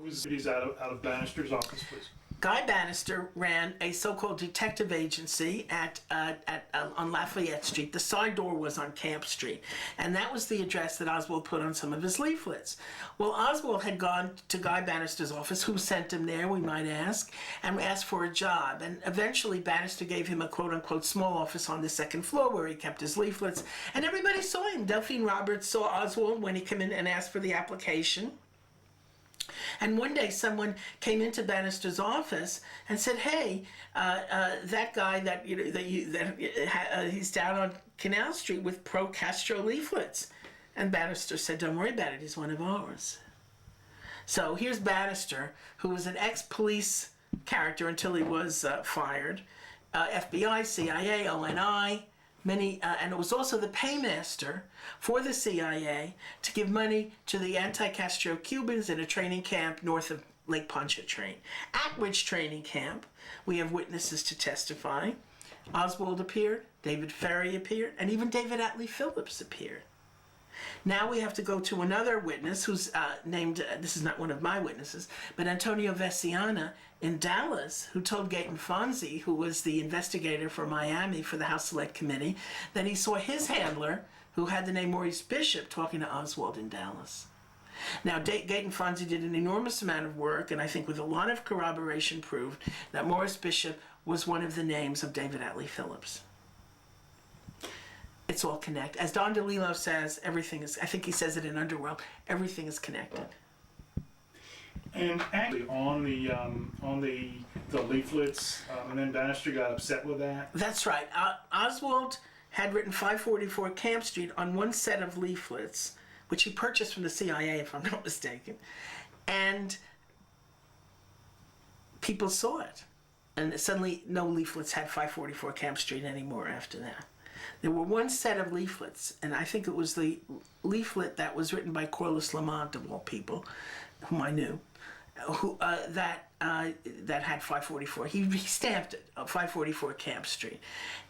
He's out of Banister's office, please. Guy Banister ran a so-called detective agency on Lafayette Street. The side door was on Camp Street, and that was the address that Oswald put on some of his leaflets. Well, Oswald had gone to Guy Banister's office, who sent him there, we might ask, and asked for a job. And eventually Banister gave him a quote-unquote small office on the second floor where he kept his leaflets, and everybody saw him. Delphine Roberts saw Oswald when he came in and asked for the application. And one day someone came into Banister's office and said, "Hey, that guy he's down on Canal Street with pro-Castro leaflets." And Banister said, "Don't worry about it, he's one of ours." So here's Banister, who was an ex-police character until he was fired, FBI, CIA, ONI, and it was also the paymaster for the CIA to give money to the anti-Castro Cubans in a training camp north of Lake Pontchartrain. At which training camp, we have witnesses to testify. Oswald appeared, David Ferry appeared, and even David Atlee Phillips appeared. Now we have to go to another witness who's named, this is not one of my witnesses, but Antonio Veciana in Dallas, who told Gaten Fonzi, who was the investigator for Miami for the House Select Committee, that he saw his handler, who had the name Maurice Bishop, talking to Oswald in Dallas. Now, Gaten Fonzi did an enormous amount of work, and I think with a lot of corroboration proved that Maurice Bishop was one of the names of David Atlee Phillips. It's all connected. As Don DeLillo says, everything is, I think he says it in Underworld, everything is connected. And actually on the leaflets, and then Banister got upset with that? That's right. Oswald had written 544 Camp Street on one set of leaflets, which he purchased from the CIA, if I'm not mistaken. And people saw it. And suddenly no leaflets had 544 Camp Street anymore after that. There were one set of leaflets, and I think it was the leaflet that was written by Corliss Lamont, of all people, whom I knew, that had 544. He stamped it, 544 Camp Street.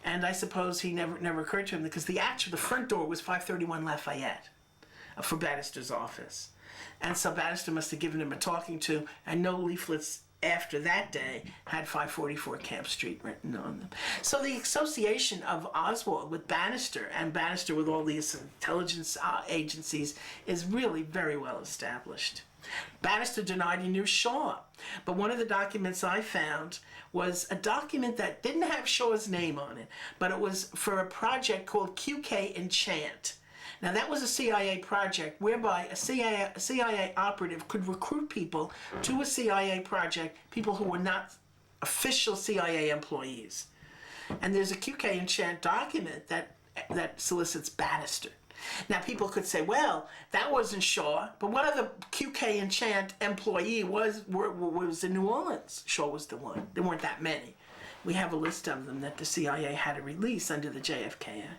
And I suppose he never occurred to him, because the front door was 531 Lafayette for Banister's office. And so Banister must have given him a talking to, and no leaflets after that day had 544 Camp Street written on them. So the association of Oswald with Banister, and Banister with all these intelligence agencies, is really very well established. Banister denied he knew Shaw, but one of the documents I found was a document that didn't have Shaw's name on it, but it was for a project called QK Enchant. Now, that was a CIA project whereby a CIA operative could recruit people to a CIA project, people who were not official CIA employees. And there's a QK Enchant document that solicits Banister. Now, people could say, well, that wasn't Shaw, but what other QK Enchant employee was in New Orleans? Shaw was the one. There weren't that many. We have a list of them that the CIA had to release under the JFK Act.